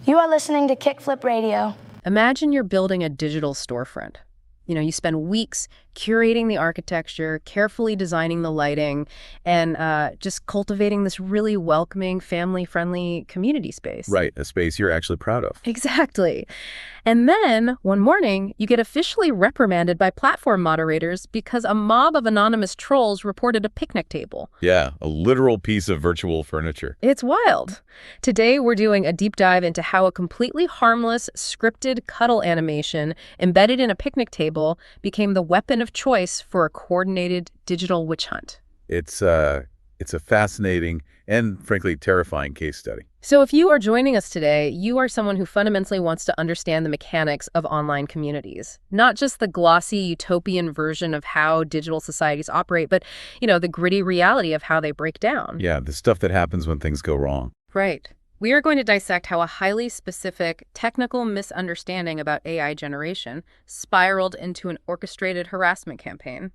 You are listening to KiCKFLiP Radio. Imagine you're building a digital storefront. You spend weeks curating the architecture, carefully designing the lighting, and just cultivating this really welcoming, family-friendly community space. Right, a space you're actually proud of. Exactly. And then, one morning, you get officially reprimanded by platform moderators because a mob of anonymous trolls reported a picnic table. Yeah, a literal piece of virtual furniture. It's wild. Today, we're doing a deep dive into how a completely harmless, scripted cuddle animation embedded in a picnic table became the weapon of choice for a coordinated digital witch hunt. It's a fascinating and, frankly, terrifying case study. So if you are joining us today, you are someone who fundamentally wants to understand the mechanics of online communities. Not just the glossy, utopian version of how digital societies operate, but, the gritty reality of how they break down. Yeah, the stuff that happens when things go wrong. Right. We are going to dissect how a highly specific technical misunderstanding about AI generation spiraled into an orchestrated harassment campaign.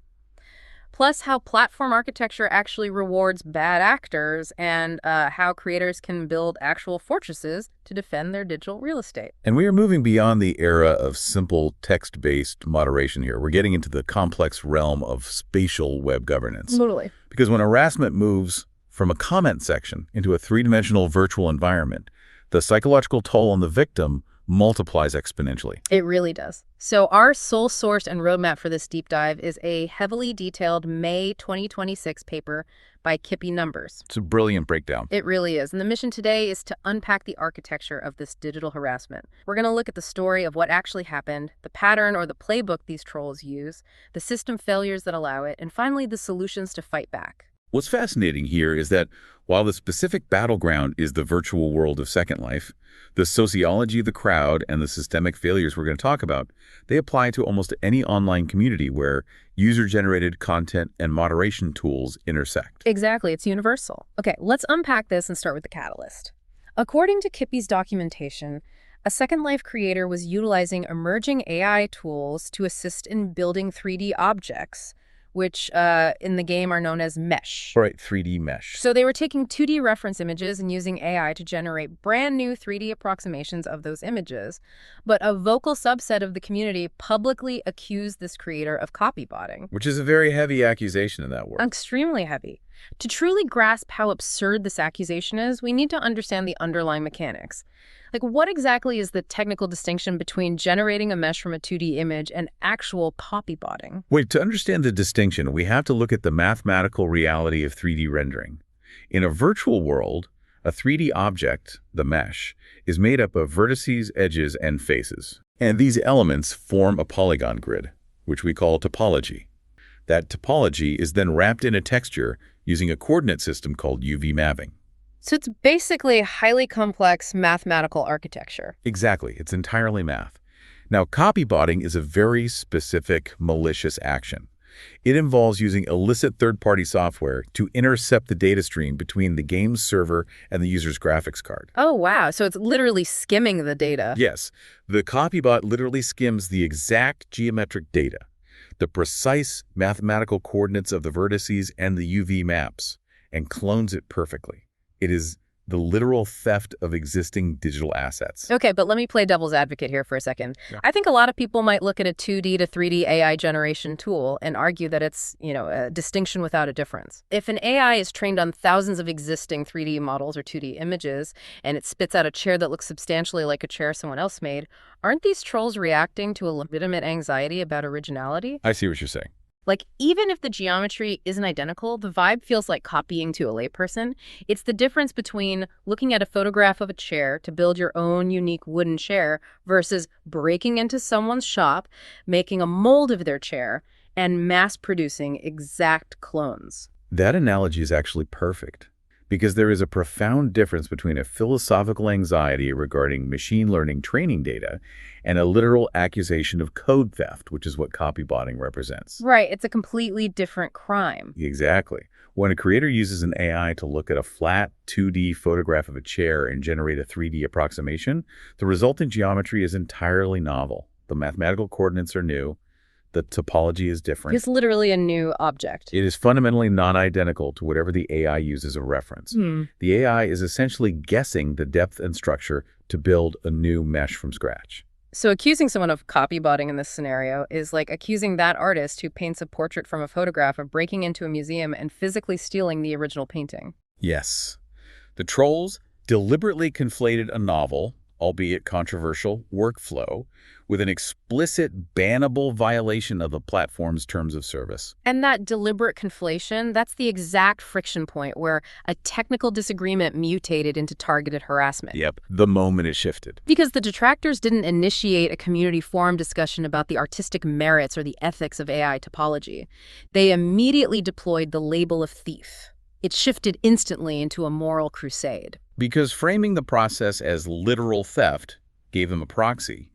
Plus, how platform architecture actually rewards bad actors and how creators can build actual fortresses to defend their digital real estate. And we are moving beyond the era of simple text-based moderation here. We're getting into the complex realm of spatial web governance. Totally. Because when harassment moves from a comment section into a three-dimensional virtual environment, the psychological toll on the victim multiplies exponentially. It really does. So our sole source and roadmap for this deep dive is a heavily detailed May 2026 paper by KiCKFLiP Numbers. It's a brilliant breakdown. It really is. And the mission today is to unpack the architecture of this digital harassment. We're going to look at the story of what actually happened, the pattern or the playbook these trolls use, the system failures that allow it, and finally the solutions to fight back. What's fascinating here is that while the specific battleground is the virtual world of Second Life, the sociology of the crowd and the systemic failures we're going to talk about, they apply to almost any online community where user-generated content and moderation tools intersect. Exactly. It's universal. Okay, let's unpack this and start with the catalyst. According to KiCKFLIP's documentation, a Second Life creator was utilizing emerging AI tools to assist in building 3D objects, which in the game are known as mesh. Right, 3D mesh. So they were taking 2D reference images and using AI to generate brand new 3D approximations of those images. But a vocal subset of the community publicly accused this creator of copybotting. Which is a very heavy accusation in that world. Extremely heavy. To truly grasp how absurd this accusation is, we need to understand the underlying mechanics. Like, what exactly is the technical distinction between generating a mesh from a 2D image and actual copybotting? Wait, to understand the distinction, we have to look at the mathematical reality of 3D rendering. In a virtual world, a 3D object, the mesh, is made up of vertices, edges, and faces. And these elements form a polygon grid, which we call topology. That topology is then wrapped in a texture using a coordinate system called UV mapping. So it's basically highly complex mathematical architecture. Exactly. It's entirely math. Now, copybotting is a very specific malicious action. It involves using illicit third-party software to intercept the data stream between the game's server and the user's graphics card. Oh, wow. So it's literally skimming the data. Yes. The copybot literally skims the exact geometric data, the precise mathematical coordinates of the vertices and the UV maps, and clones it perfectly. It is the literal theft of existing digital assets. Okay, but let me play devil's advocate here for a second. Yeah. I think a lot of people might look at a 2D to 3D AI generation tool and argue that it's, a distinction without a difference. If an AI is trained on thousands of existing 3D models or 2D images, and it spits out a chair that looks substantially like a chair someone else made, aren't these trolls reacting to a legitimate anxiety about originality? I see what you're saying. Like, even if the geometry isn't identical, the vibe feels like copying to a layperson. It's the difference between looking at a photograph of a chair to build your own unique wooden chair versus breaking into someone's shop, making a mold of their chair, and mass-producing exact clones. That analogy is actually perfect, because there is a profound difference between a philosophical anxiety regarding machine learning training data and a literal accusation of code theft, which is what copybotting represents. Right. It's a completely different crime. Exactly. When a creator uses an AI to look at a flat 2D photograph of a chair and generate a 3D approximation, the resulting geometry is entirely novel. The mathematical coordinates are new. The topology is different. It's literally a new object. It is fundamentally non-identical to whatever the AI uses as a reference. The AI is essentially guessing the depth and structure to build a new mesh from scratch. So accusing someone of copybotting in this scenario is like accusing that artist who paints a portrait from a photograph of breaking into a museum and physically stealing the original painting. Yes. The trolls deliberately conflated a novel, albeit controversial, workflow with an explicit bannable violation of the platform's terms of service. And that deliberate conflation, that's the exact friction point where a technical disagreement mutated into targeted harassment. Yep, the moment it shifted. Because the detractors didn't initiate a community forum discussion about the artistic merits or the ethics of AI topology. They immediately deployed the label of thief. It shifted instantly into a moral crusade. Because framing the process as literal theft gave them a proxy.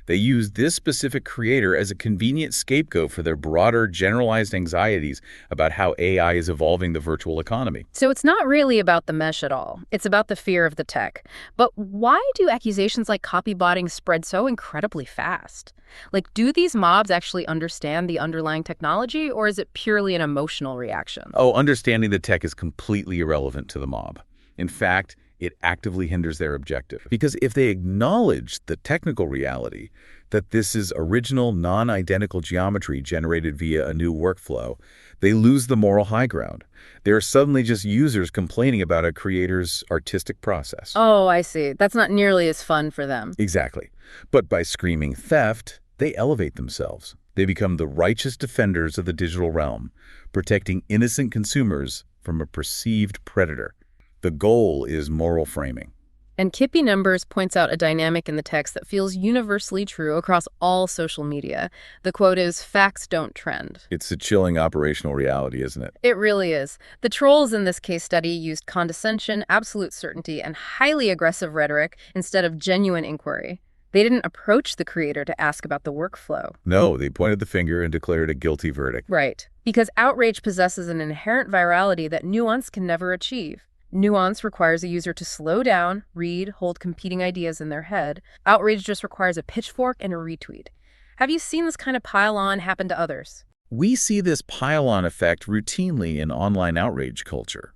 They used this specific creator as a convenient scapegoat for their broader, generalized anxieties about how AI is evolving the virtual economy. So it's not really about the mesh at all. It's about the fear of the tech. But why do accusations like copybotting spread so incredibly fast? Like, do these mobs actually understand the underlying technology, or is it purely an emotional reaction? Oh, understanding the tech is completely irrelevant to the mob. In fact, it actively hinders their objective. Because if they acknowledge the technical reality that this is original, non-identical geometry generated via a new workflow, they lose the moral high ground. They're suddenly just users complaining about a creator's artistic process. Oh, I see. That's not nearly as fun for them. Exactly. But by screaming theft, they elevate themselves. They become the righteous defenders of the digital realm, protecting innocent consumers from a perceived predator. The goal is moral framing. And KiCKFLiP Numbers points out a dynamic in the text that feels universally true across all social media. The quote is, "Facts don't trend." It's a chilling operational reality, isn't it? It really is. The trolls in this case study used condescension, absolute certainty, and highly aggressive rhetoric instead of genuine inquiry. They didn't approach the creator to ask about the workflow. No, they pointed the finger and declared a guilty verdict. Right. Because outrage possesses an inherent virality that nuance can never achieve. Nuance requires a user to slow down, read, hold competing ideas in their head. Outrage just requires a pitchfork and a retweet. Have you seen this kind of pile-on happen to others? We see this pile-on effect routinely in online outrage culture,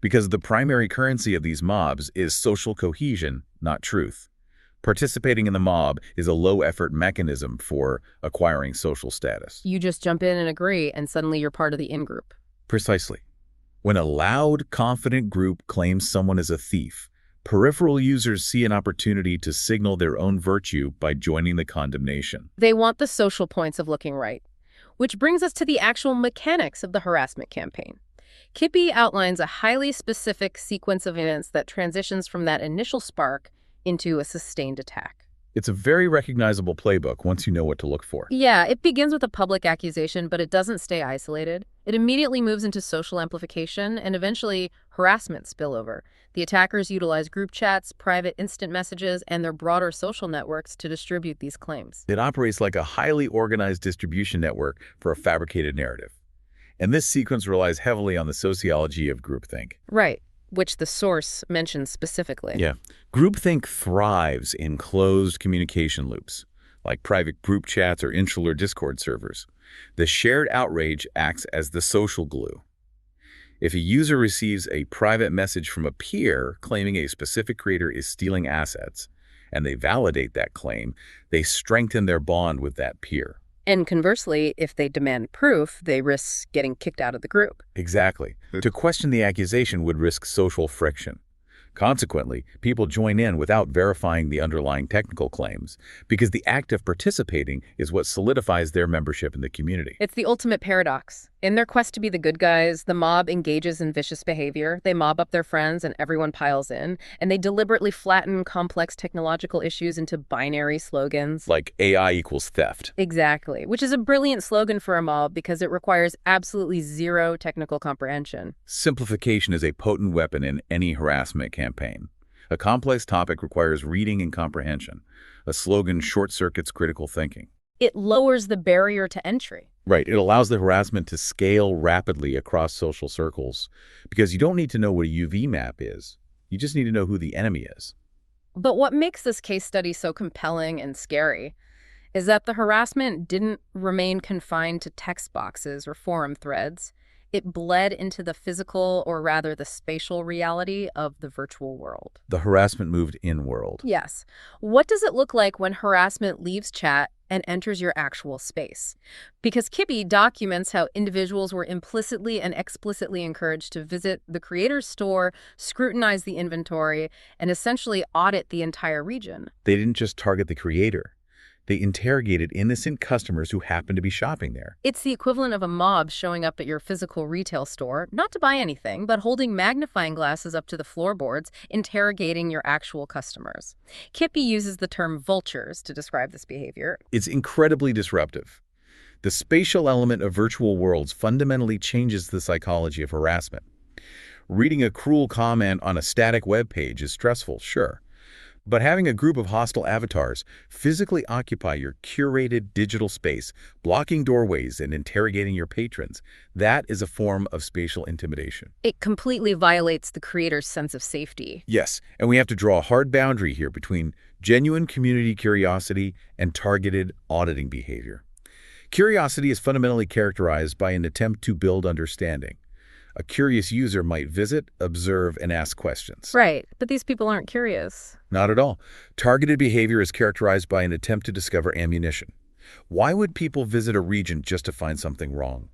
because the primary currency of these mobs is social cohesion, not truth. Participating in the mob is a low-effort mechanism for acquiring social status. You just jump in and agree, and suddenly you're part of the in-group. Precisely. When a loud, confident group claims someone is a thief, peripheral users see an opportunity to signal their own virtue by joining the condemnation. They want the social points of looking right. Which brings us to the actual mechanics of the harassment campaign. KiCKFLiP outlines a highly specific sequence of events that transitions from that initial spark into a sustained attack. It's a very recognizable playbook once you know what to look for. Yeah, it begins with a public accusation, but it doesn't stay isolated. It immediately moves into social amplification and eventually harassment spillover. The attackers utilize group chats, private instant messages, and their broader social networks to distribute these claims. It operates like a highly organized distribution network for a fabricated narrative. And this sequence relies heavily on the sociology of groupthink. Right, which the source mentions specifically. Yeah. Groupthink thrives in closed communication loops, like private group chats or insular Discord servers. The shared outrage acts as the social glue. If a user receives a private message from a peer claiming a specific creator is stealing assets, and they validate that claim, they strengthen their bond with that peer. And conversely, if they demand proof, they risk getting kicked out of the group. Exactly. To question the accusation would risk social friction. Consequently, people join in without verifying the underlying technical claims, because the act of participating is what solidifies their membership in the community. It's the ultimate paradox. In their quest to be the good guys, the mob engages in vicious behavior. They mob up their friends and everyone piles in, and they deliberately flatten complex technological issues into binary slogans. Like AI equals theft. Exactly, which is a brilliant slogan for a mob because it requires absolutely zero technical comprehension. Simplification is a potent weapon in any harassment campaign. A complex topic requires reading and comprehension. A slogan short-circuits critical thinking. It lowers the barrier to entry. Right. It allows the harassment to scale rapidly across social circles because you don't need to know what a UV map is. You just need to know who the enemy is. But what makes this case study so compelling and scary is that the harassment didn't remain confined to text boxes or forum threads. It bled into the physical, or rather the spatial reality of the virtual world. The harassment moved in-world. Yes. What does it look like when harassment leaves chat and enters your actual space? Because KiCKFLiP documents how individuals were implicitly and explicitly encouraged to visit the creator's store, scrutinize the inventory, and essentially audit the entire region. They didn't just target the creator. They interrogated innocent customers who happened to be shopping there. It's the equivalent of a mob showing up at your physical retail store, not to buy anything, but holding magnifying glasses up to the floorboards, interrogating your actual customers. KiCKFLiP uses the term vultures to describe this behavior. It's incredibly disruptive. The spatial element of virtual worlds fundamentally changes the psychology of harassment. Reading a cruel comment on a static web page is stressful, sure. But having a group of hostile avatars physically occupy your curated digital space, blocking doorways and interrogating your patrons, that is a form of spatial intimidation. It completely violates the creator's sense of safety. Yes, and we have to draw a hard boundary here between genuine community curiosity and targeted auditing behavior. Curiosity is fundamentally characterized by an attempt to build understanding. A curious user might visit, observe, and ask questions. Right, but these people aren't curious. Not at all. Targeted behavior is characterized by an attempt to discover ammunition. Why would people visit a region just to find something wrong?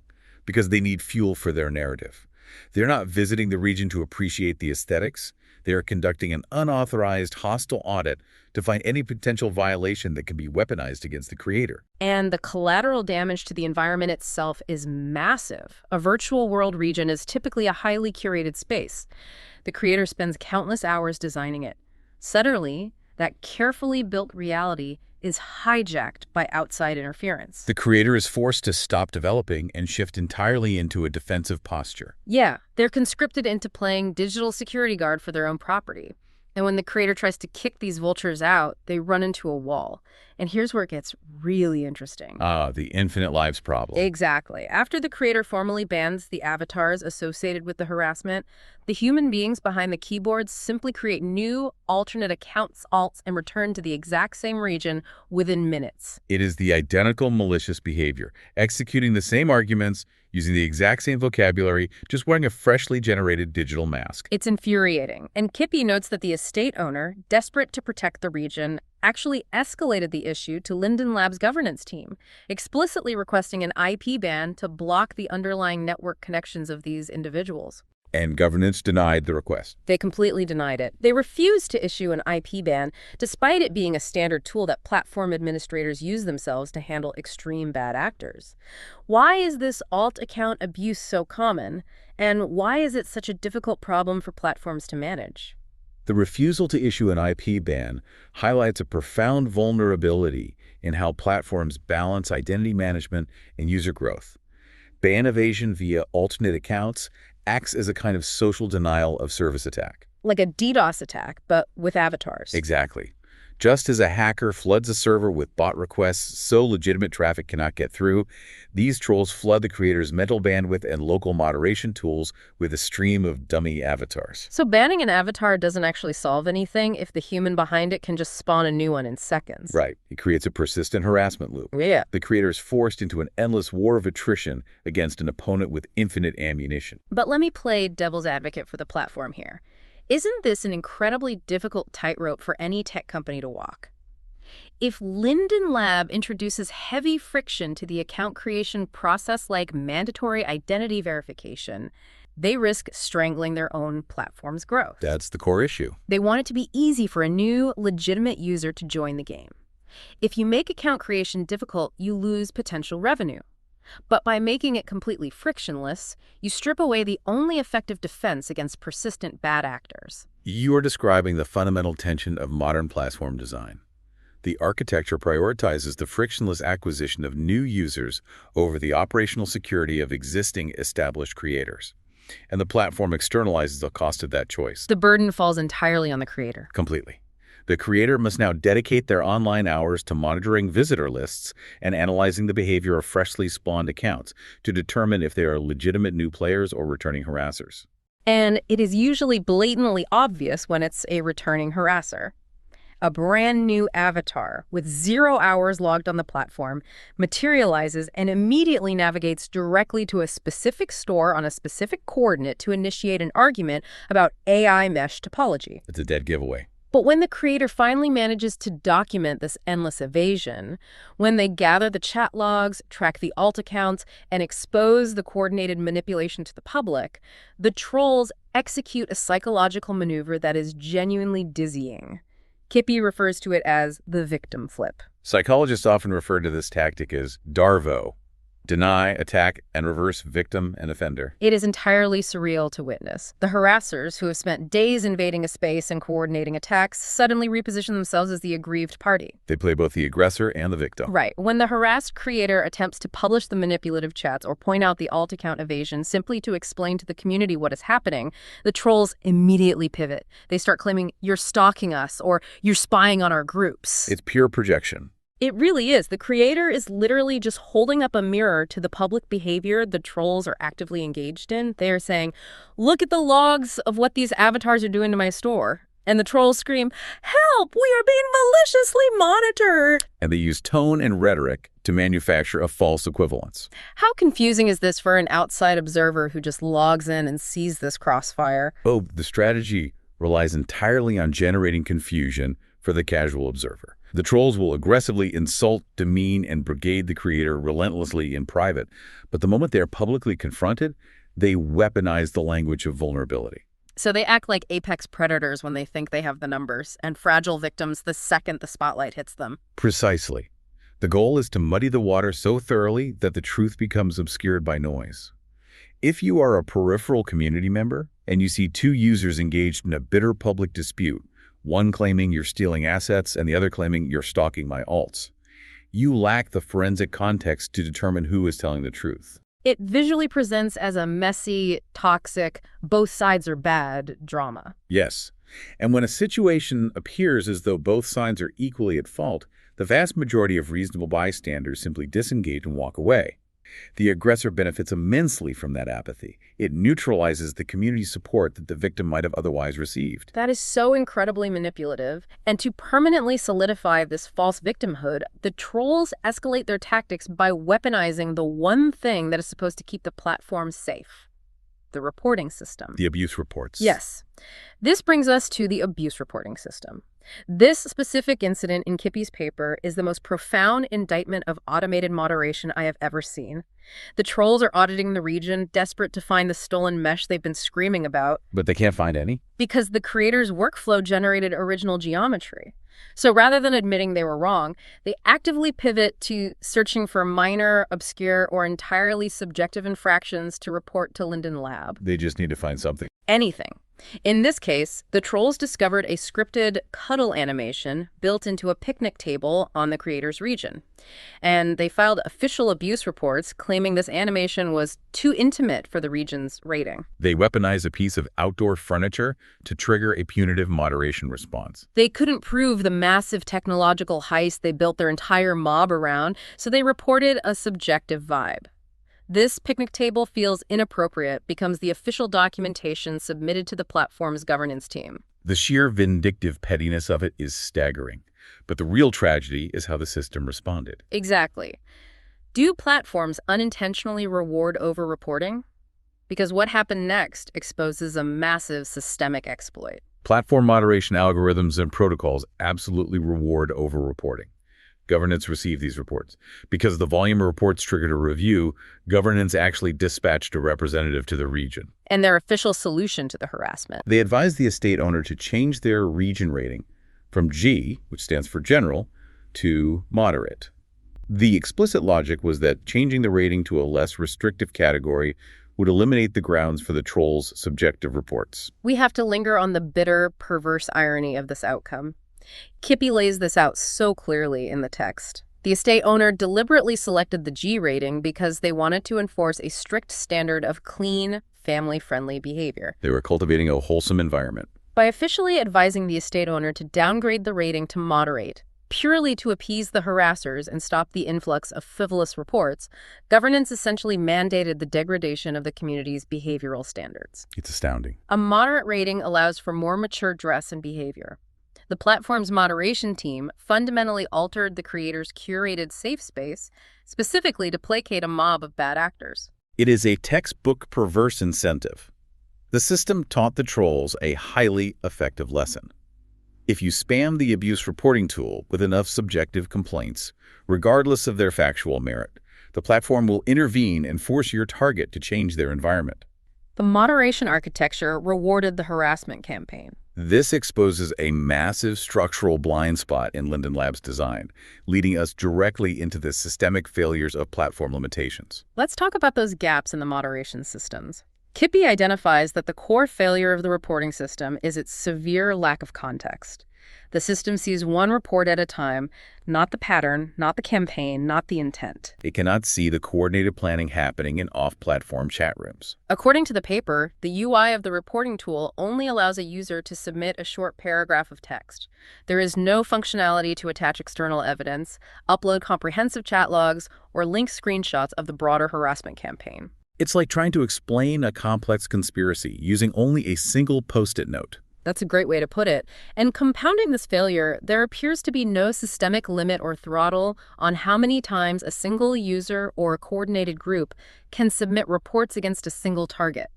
Because they need fuel for their narrative. They're not visiting the region to appreciate the aesthetics. They are conducting an unauthorized, hostile audit to find any potential violation that can be weaponized against the creator. And the collateral damage to the environment itself is massive. A virtual world region is typically a highly curated space. The creator spends countless hours designing it. Suddenly, that carefully built reality is hijacked by outside interference. The creator is forced to stop developing and shift entirely into a defensive posture. Yeah, they're conscripted into playing digital security guard for their own property. And when the creator tries to kick these vultures out, they run into a wall. And here's where it gets really interesting. The infinite lives problem. Exactly. After the creator formally bans the avatars associated with the harassment, the human beings behind the keyboards simply create new alternate accounts, alts, and return to the exact same region within minutes. It is the identical malicious behavior, executing the same arguments, using the exact same vocabulary, just wearing a freshly generated digital mask. It's infuriating. And KiCKFLiP notes that the estate owner, desperate to protect the region, actually escalated the issue to Linden Labs' governance team, explicitly requesting an IP ban to block the underlying network connections of these individuals. And governance denied the request. They completely denied it. They refused to issue an IP ban, despite it being a standard tool that platform administrators use themselves to handle extreme bad actors. Why is this alt account abuse so common, and why is it such a difficult problem for platforms to manage? The refusal to issue an IP ban highlights a profound vulnerability in how platforms balance identity management and user growth. Ban evasion via alternate accounts acts as a kind of social denial of service attack. Like a DDoS attack, but with avatars. Exactly. Just as a hacker floods a server with bot requests so legitimate traffic cannot get through, these trolls flood the creator's mental bandwidth and local moderation tools with a stream of dummy avatars. So banning an avatar doesn't actually solve anything if the human behind it can just spawn a new one in seconds. Right. It creates a persistent harassment loop. Yeah. The creator is forced into an endless war of attrition against an opponent with infinite ammunition. But let me play devil's advocate for the platform here. Isn't this an incredibly difficult tightrope for any tech company to walk? If Linden Lab introduces heavy friction to the account creation process like mandatory identity verification, they risk strangling their own platform's growth. That's the core issue. They want it to be easy for a new, legitimate user to join the game. If you make account creation difficult, you lose potential revenue. But by making it completely frictionless, you strip away the only effective defense against persistent bad actors. You are describing the fundamental tension of modern platform design. The architecture prioritizes the frictionless acquisition of new users over the operational security of existing established creators. And the platform externalizes the cost of that choice. The burden falls entirely on the creator. Completely. The creator must now dedicate their online hours to monitoring visitor lists and analyzing the behavior of freshly spawned accounts to determine if they are legitimate new players or returning harassers. And it is usually blatantly obvious when it's a returning harasser. a brand new avatar with 0 hours logged on the platform materializes and immediately navigates directly to a specific store on a specific coordinate to initiate an argument about AI mesh topology. It's a dead giveaway. But when the creator finally manages to document this endless evasion, when they gather the chat logs, track the alt accounts, and expose the coordinated manipulation to the public, the trolls execute a psychological maneuver that is genuinely dizzying. KiCKFLiP refers to it as the victim flip. Psychologists often refer to this tactic as DARVO, deny, attack, and reverse victim and offender. It is entirely surreal to witness. The harassers, who have spent days invading a space and coordinating attacks, suddenly reposition themselves as the aggrieved party. They play both the aggressor and the victim. Right. When the harassed creator attempts to publish the manipulative chats or point out the alt account evasion simply to explain to the community what is happening, the trolls immediately pivot. They start claiming, "You're stalking us," or "You're spying on our groups." It's pure projection. It really is. The creator is literally just holding up a mirror to the public behavior the trolls are actively engaged in. They are saying, "Look at the logs of what these avatars are doing to my store." And the trolls scream, "Help! We are being maliciously monitored!" And they use tone and rhetoric to manufacture a false equivalence. How confusing is this for an outside observer who just logs in and sees this crossfire? Oh, the strategy relies entirely on generating confusion for the casual observer. The trolls will aggressively insult, demean, and brigade the creator relentlessly in private, but the moment they are publicly confronted, they weaponize the language of vulnerability. So they act like apex predators when they think they have the numbers, and fragile victims the second the spotlight hits them. Precisely. The goal is to muddy the water so thoroughly that the truth becomes obscured by noise. If you are a peripheral community member and you see two users engaged in a bitter public dispute, one claiming you're stealing assets and the other claiming you're stalking my alts, you lack the forensic context to determine who is telling the truth. It visually presents as a messy, toxic, both sides are bad drama. Yes. And when a situation appears as though both sides are equally at fault, the vast majority of reasonable bystanders simply disengage and walk away. The aggressor benefits immensely from that apathy. It neutralizes the community support that the victim might have otherwise received. That is so incredibly manipulative. And to permanently solidify this false victimhood, the trolls escalate their tactics by weaponizing the one thing that is supposed to keep the platform safe: the reporting system. The abuse reports. Yes. This brings us to the abuse reporting system. This specific incident in KiCKFLiP's paper is the most profound indictment of automated moderation I have ever seen. The trolls are auditing the region, desperate to find the stolen mesh they've been screaming about. But they can't find any? Because the creator's workflow generated original geometry. So rather than admitting they were wrong, they actively pivot to searching for minor, obscure, or entirely subjective infractions to report to Linden Lab. They just need to find something. Anything. In this case, the trolls discovered a scripted cuddle animation built into a picnic table on the creator's region. And they filed official abuse reports claiming this animation was too intimate for the region's rating. They weaponize a piece of outdoor furniture to trigger a punitive moderation response. They couldn't prove the massive technological heist they built their entire mob around, so they reported a subjective vibe. This picnic table feels inappropriate, becomes the official documentation submitted to the platform's governance team. The sheer vindictive pettiness of it is staggering. But the real tragedy is how the system responded. Exactly. Do platforms unintentionally reward over-reporting? Because what happened next exposes a massive systemic exploit. Platform moderation algorithms and protocols absolutely reward over-reporting. Governance received these reports. Because the volume of reports triggered a review, governance actually dispatched a representative to the region. And their official solution to the harassment. They advised the estate owner to change their region rating from G, which stands for general, to moderate. The explicit logic was that changing the rating to a less restrictive category would eliminate the grounds for the trolls' subjective reports. We have to linger on the bitter, perverse irony of this outcome. KiCKFLiP lays this out so clearly in the text. The estate owner deliberately selected the G rating because they wanted to enforce a strict standard of clean, family-friendly behavior. They were cultivating a wholesome environment. By officially advising the estate owner to downgrade the rating to moderate, purely to appease the harassers and stop the influx of frivolous reports, governance essentially mandated the degradation of the community's behavioral standards. It's astounding. A moderate rating allows for more mature dress and behavior. The platform's moderation team fundamentally altered the creator's curated safe space, specifically to placate a mob of bad actors. It is a textbook perverse incentive. The system taught the trolls a highly effective lesson. If you spam the abuse reporting tool with enough subjective complaints, regardless of their factual merit, the platform will intervene and force your target to change their environment. The moderation architecture rewarded the harassment campaign. This exposes a massive structural blind spot in Linden Labs' design, leading us directly into the systemic failures of platform limitations. Let's talk about those gaps in the moderation systems. KiCKFLiP identifies that the core failure of the reporting system is its severe lack of context. The system sees one report at a time, not the pattern, not the campaign, not the intent. It cannot see the coordinated planning happening in off-platform chat rooms. According to the paper, the UI of the reporting tool only allows a user to submit a short paragraph of text. There is no functionality to attach external evidence, upload comprehensive chat logs, or link screenshots of the broader harassment campaign. It's like trying to explain a complex conspiracy using only a single Post-it note. That's a great way to put it. And compounding this failure, there appears to be no systemic limit or throttle on how many times a single user or a coordinated group can submit reports against a single target.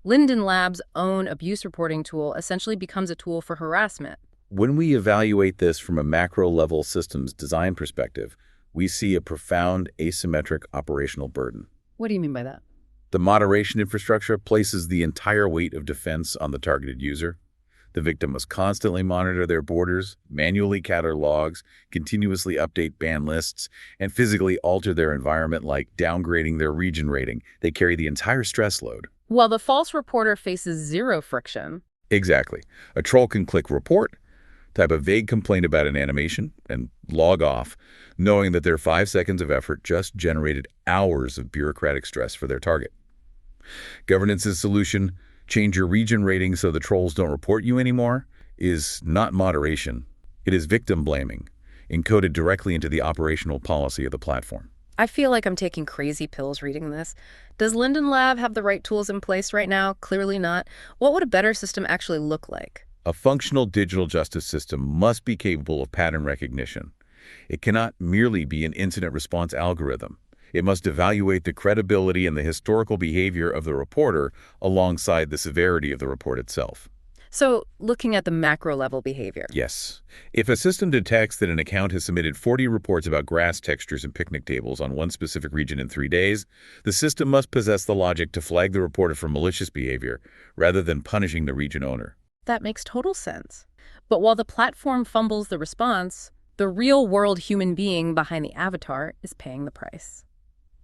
Linden Labs' own abuse reporting tool essentially becomes a tool for harassment. When we evaluate this from a macro-level systems design perspective, we see a profound asymmetric operational burden. What do you mean by that? The moderation infrastructure places the entire weight of defense on the targeted user. The victim must constantly monitor their borders, manually gather logs, continuously update ban lists, and physically alter their environment, like downgrading their region rating. They carry the entire stress load. While the false reporter faces zero friction. Exactly. A troll can click report, type a vague complaint about an animation, and log off, knowing that their 5 seconds of effort just generated hours of bureaucratic stress for their target. Governance's solution, change your region rating so the trolls don't report you anymore, is not moderation. It is victim blaming, encoded directly into the operational policy of the platform. I feel like I'm taking crazy pills reading this. Does Linden Lab have the right tools in place right now? Clearly not. What would a better system actually look like? A functional digital justice system must be capable of pattern recognition. It cannot merely be an incident response algorithm. It must evaluate the credibility and the historical behavior of the reporter alongside the severity of the report itself. So, looking at the macro-level behavior. Yes. If a system detects that an account has submitted 40 reports about grass textures and picnic tables on one specific region in 3 days, the system must possess the logic to flag the reporter for malicious behavior rather than punishing the region owner. That makes total sense. But while the platform fumbles the response, the real-world human being behind the avatar is paying the price.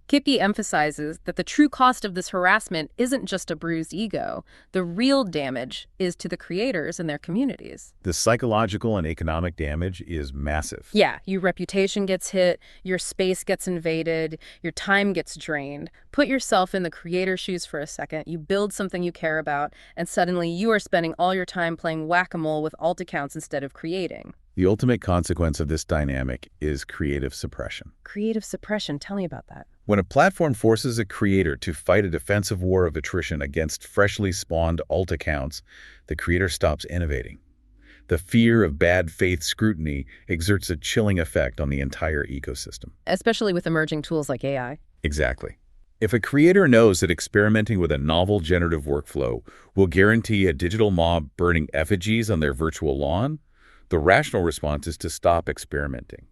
KiCKFLiP emphasizes that the true cost of this harassment isn't just a bruised ego. The real damage is to the creators and their communities. The psychological and economic damage is massive. Yeah, your reputation gets hit, your space gets invaded, your time gets drained. Put yourself in the creator's shoes for a second. You build something you care about, and suddenly you are spending all your time playing whack-a-mole with alt accounts instead of creating. The ultimate consequence of this dynamic is creative suppression. Creative suppression, tell me about that. When a platform forces a creator to fight a defensive war of attrition against freshly spawned alt accounts, the creator stops innovating. The fear of bad faith scrutiny exerts a chilling effect on the entire ecosystem. Especially with emerging tools like AI. Exactly. If a creator knows that experimenting with a novel generative workflow will guarantee a digital mob burning effigies on their virtual lawn, the rational response is to stop experimenting.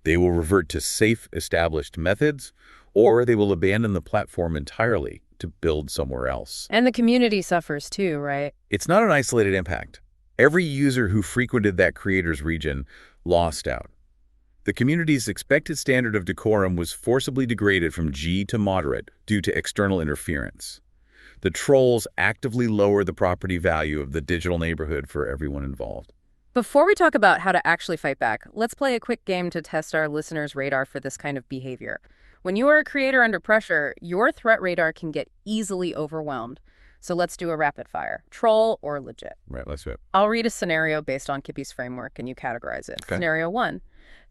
They will revert to safe, established methods, or they will abandon the platform entirely to build somewhere else. And the community suffers too, right? It's not an isolated impact. Every user who frequented that creator's region lost out. The community's expected standard of decorum was forcibly degraded from G to moderate due to external interference. The trolls actively lower the property value of the digital neighborhood for everyone involved. Before we talk about how to actually fight back, let's play a quick game to test our listeners' radar for this kind of behavior. When you are a creator under pressure, your threat radar can get easily overwhelmed. So let's do a rapid fire. Troll or legit? Right, let's do it. I'll read a scenario based on KiCKFLiP's framework and you categorize it. Okay. Scenario 1.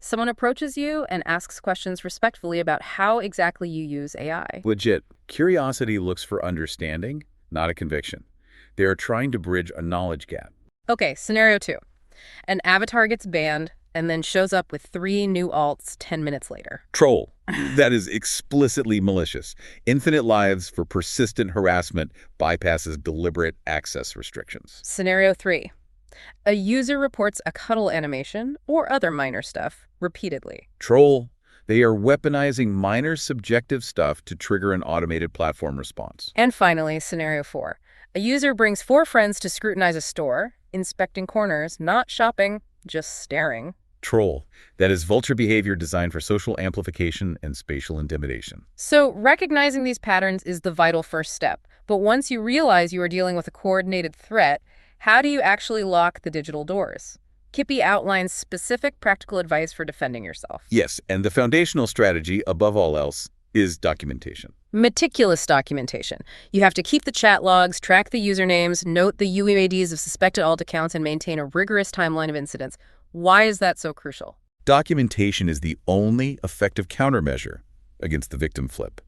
Someone approaches you and asks questions respectfully about how exactly you use AI. Legit. Curiosity looks for understanding, not a conviction. They are trying to bridge a knowledge gap. Okay, scenario 2. An avatar gets banned and then shows up with 3 new alts 10 minutes later. Troll. That is explicitly malicious. Infinite lives for persistent harassment bypasses deliberate access restrictions. Scenario 3. A user reports a cuddle animation or other minor stuff repeatedly. Troll. They are weaponizing minor subjective stuff to trigger an automated platform response. And finally, scenario 4. A user brings 4 friends to scrutinize a store, inspecting corners, not shopping, just staring. Troll. That is vulture behavior designed for social amplification and spatial intimidation. So recognizing these patterns is the vital first step. But once you realize you are dealing with a coordinated threat, how do you actually lock the digital doors? KiCKFLiP outlines specific practical advice for defending yourself. Yes, and the foundational strategy, above all else, is documentation. Meticulous documentation. You have to keep the chat logs, track the usernames, note the UIDs of suspected alt accounts, and maintain a rigorous timeline of incidents. Why is that so crucial? Documentation is the only effective countermeasure against the victim flip.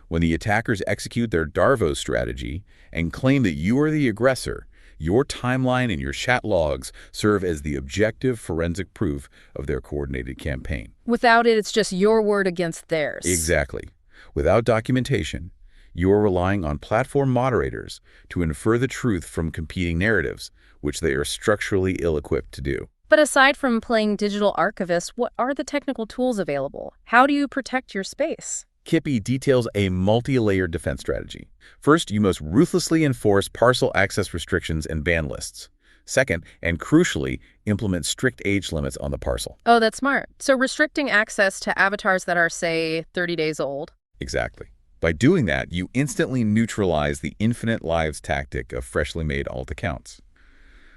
When the attackers execute their Darvo strategy and claim that you are the aggressor, your timeline and your chat logs serve as the objective forensic proof of their coordinated campaign. Without it, it's just your word against theirs. Exactly. Without documentation, you are relying on platform moderators to infer the truth from competing narratives, which they are structurally ill-equipped to do. But aside from playing digital archivist, what are the technical tools available? How do you protect your space? KiCKFLiP details a multi-layered defense strategy. First, you must ruthlessly enforce parcel access restrictions and ban lists. Second, and crucially, implement strict age limits on the parcel. Oh, that's smart. So restricting access to avatars that are, say, 30 days old. Exactly. By doing that, you instantly neutralize the infinite lives tactic of freshly made alt accounts.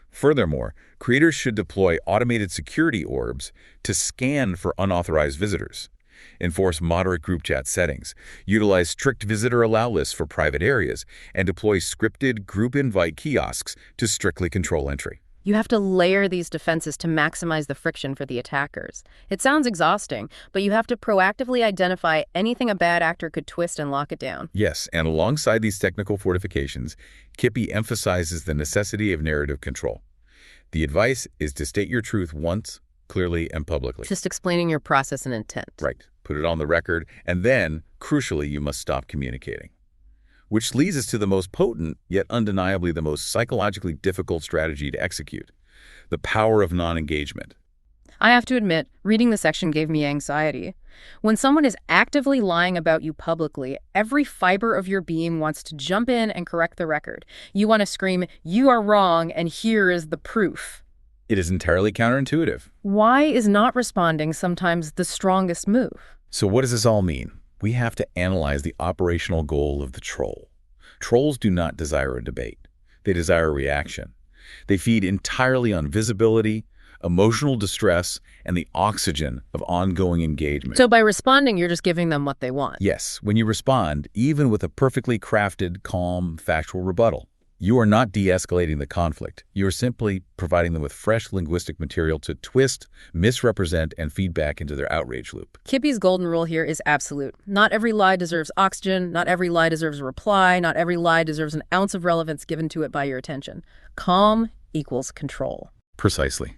Furthermore, creators should deploy automated security orbs to scan for unauthorized visitors, enforce moderate group chat settings, utilize strict visitor allow lists for private areas, and deploy scripted group invite kiosks to strictly control entry. You have to layer these defenses to maximize the friction for the attackers. It sounds exhausting, but you have to proactively identify anything a bad actor could twist and lock it down. Yes, and alongside these technical fortifications, KiCKFLiP emphasizes the necessity of narrative control. The advice is to state your truth once, clearly and publicly. Just explaining your process and intent. Right. Put it on the record, and then, crucially, you must stop communicating. Which leads us to the most potent, yet undeniably the most psychologically difficult strategy to execute: the power of non-engagement. I have to admit, reading the section gave me anxiety. When someone is actively lying about you publicly, every fiber of your being wants to jump in and correct the record. You want to scream, "You are wrong, and here is the proof." It is entirely counterintuitive. Why is not responding sometimes the strongest move? So what does this all mean? We have to analyze the operational goal of the troll. Trolls do not desire a debate. They desire reaction. They feed entirely on visibility, emotional distress, and the oxygen of ongoing engagement. So by responding, you're just giving them what they want. Yes, when you respond, even with a perfectly crafted, calm, factual rebuttal, you are not de-escalating the conflict. You are simply providing them with fresh linguistic material to twist, misrepresent, and feed back into their outrage loop. KiCKFLiP's golden rule here is absolute. Not every lie deserves oxygen. Not every lie deserves a reply. Not every lie deserves an ounce of relevance given to it by your attention. Calm equals control. Precisely.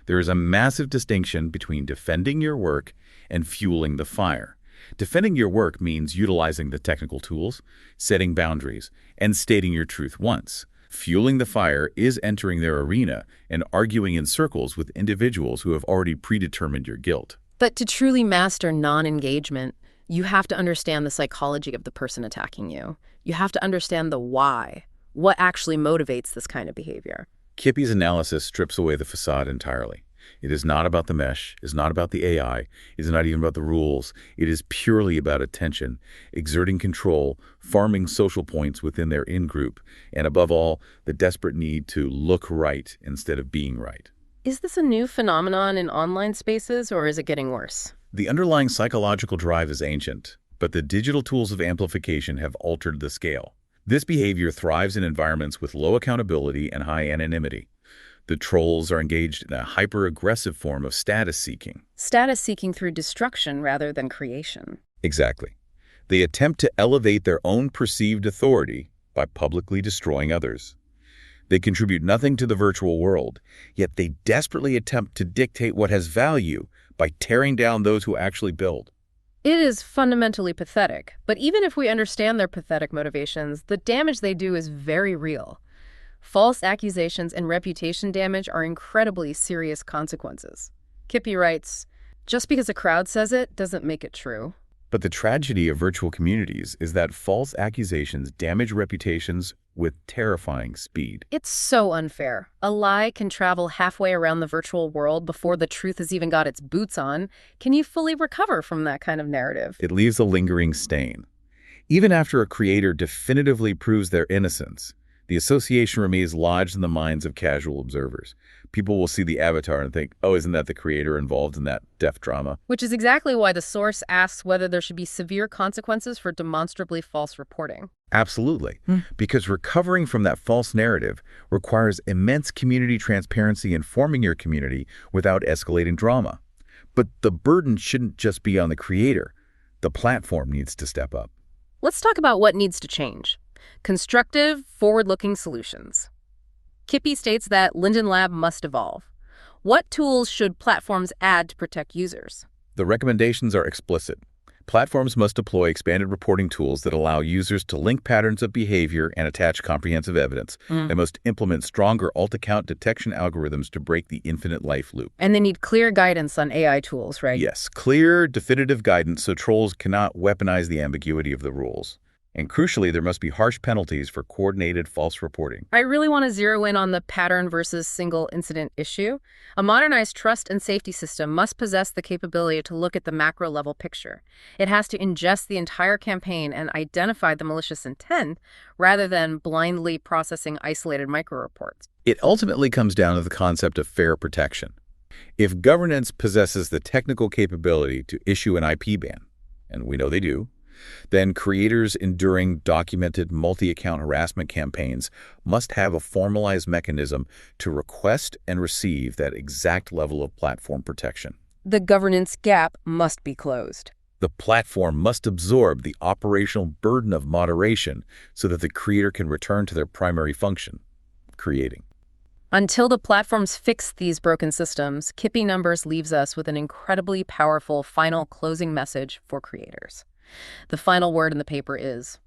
There is a massive distinction between defending your work and fueling the fire. Defending your work means utilizing the technical tools, setting boundaries, and stating your truth once. Fueling the fire is entering their arena and arguing in circles with individuals who have already predetermined your guilt. But to truly master non-engagement, you have to understand the psychology of the person attacking you. You have to understand the why. What actually motivates this kind of behavior? KiCKFLiP's analysis strips away the facade entirely. It is not about the mesh, it is not about the AI, it is not even about the rules. It is purely about attention, exerting control, farming social points within their in-group, and above all, the desperate need to look right instead of being right. Is this a new phenomenon in online spaces, or is it getting worse? The underlying psychological drive is ancient, but the digital tools of amplification have altered the scale. This behavior thrives in environments with low accountability and high anonymity. The trolls are engaged in a hyper-aggressive form of status seeking. Status seeking through destruction rather than creation. Exactly. They attempt to elevate their own perceived authority by publicly destroying others. They contribute nothing to the virtual world, yet they desperately attempt to dictate what has value by tearing down those who actually build. It is fundamentally pathetic, but even if we understand their pathetic motivations, the damage they do is very real. False accusations and reputation damage are incredibly serious consequences. KiCKFLiP writes, "Just because a crowd says it doesn't make it true." But the tragedy of virtual communities is that false accusations damage reputations with terrifying speed. It's so unfair. A lie can travel halfway around the virtual world before the truth has even got its boots on. Can you fully recover from that kind of narrative? It leaves a lingering stain. Even after a creator definitively proves their innocence, the association remains lodged in the minds of casual observers. People will see the avatar and think, oh, isn't that the creator involved in that death drama? Which is exactly why the source asks whether there should be severe consequences for demonstrably false reporting. Absolutely. Because recovering from that false narrative requires immense community transparency in forming your community without escalating drama. But the burden shouldn't just be on the creator. The platform needs to step up. Let's talk about what needs to change. Constructive, forward-looking solutions. KiCKFLiP states that Linden Lab must evolve. What tools should platforms add to protect users? The recommendations are explicit. Platforms must deploy expanded reporting tools that allow users to link patterns of behavior and attach comprehensive evidence. They must implement stronger alt-account detection algorithms to break the infinite life loop. And they need clear guidance on AI tools, right? Yes, clear, definitive guidance so trolls cannot weaponize the ambiguity of the rules. And crucially, there must be harsh penalties for coordinated false reporting. I really want to zero in on the pattern versus single incident issue. A modernized trust and safety system must possess the capability to look at the macro level picture. It has to ingest the entire campaign and identify the malicious intent rather than blindly processing isolated micro-reports. It ultimately comes down to the concept of fair protection. If governance possesses the technical capability to issue an IP ban, and we know they do, then creators enduring documented multi-account harassment campaigns must have a formalized mechanism to request and receive that exact level of platform protection. The governance gap must be closed. The platform must absorb the operational burden of moderation so that the creator can return to their primary function, creating. Until the platforms fix these broken systems, KiCKFLiP Numbers leaves us with an incredibly powerful final closing message for creators. The final word in the paper is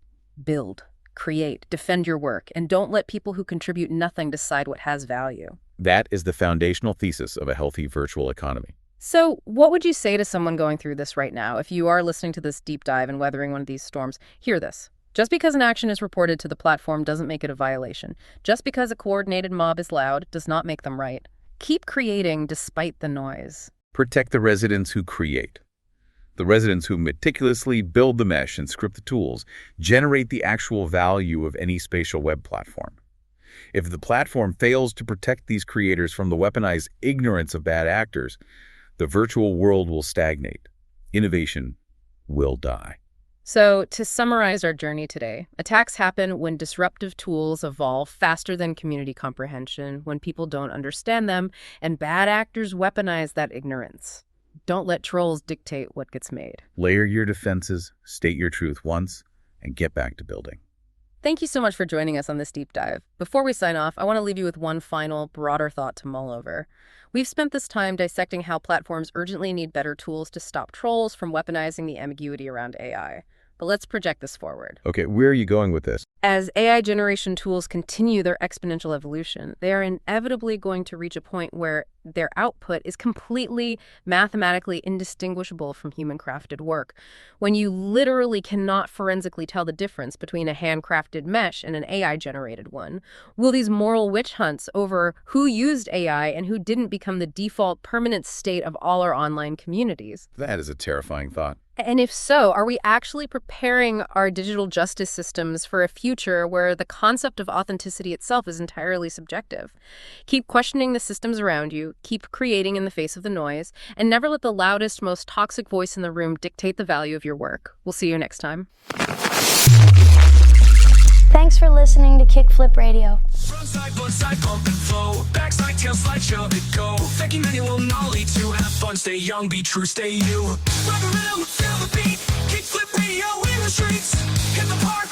build, create, defend your work, and don't let people who contribute nothing decide what has value. That is the foundational thesis of a healthy virtual economy. So what would you say to someone going through this right now? If you are listening to this deep dive and weathering one of these storms, hear this. Just because an action is reported to the platform doesn't make it a violation. Just because a coordinated mob is loud does not make them right. Keep creating despite the noise. Protect the residents who create. The residents who meticulously build the mesh and script the tools generate the actual value of any spatial web platform. If the platform fails to protect these creators from the weaponized ignorance of bad actors, the virtual world will stagnate. Innovation will die. So, to summarize our journey today, attacks happen when disruptive tools evolve faster than community comprehension, when people don't understand them, and bad actors weaponize that ignorance. Don't let trolls dictate what gets made. Layer your defenses, state your truth once, and get back to building. Thank you so much for joining us on this deep dive. Before we sign off, I want to leave you with one final, broader thought to mull over. We've spent this time dissecting how platforms urgently need better tools to stop trolls from weaponizing the ambiguity around AI. But let's project this forward. Okay, where are you going with this? As AI generation tools continue their exponential evolution, they are inevitably going to reach a point where their output is completely mathematically indistinguishable from human-crafted work. When you literally cannot forensically tell the difference between a handcrafted mesh and an AI-generated one, will these moral witch hunts over who used AI and who didn't become the default permanent state of all our online communities? That is a terrifying thought. And if so, are we actually preparing our digital justice systems for a future where the concept of authenticity itself is entirely subjective? Keep questioning the systems around you, keep creating in the face of the noise, and never let the loudest, most toxic voice in the room dictate the value of your work. We'll see you next time. Thanks for listening to KiCKFLiP Radio. Front side, pump and flow. Backside, tail slide, shove it, go. Thinking manual knowledge to have fun, stay young, be true, stay you. Rock around, feel the beat. KiCKFLiP Radio in the streets. Hit the park,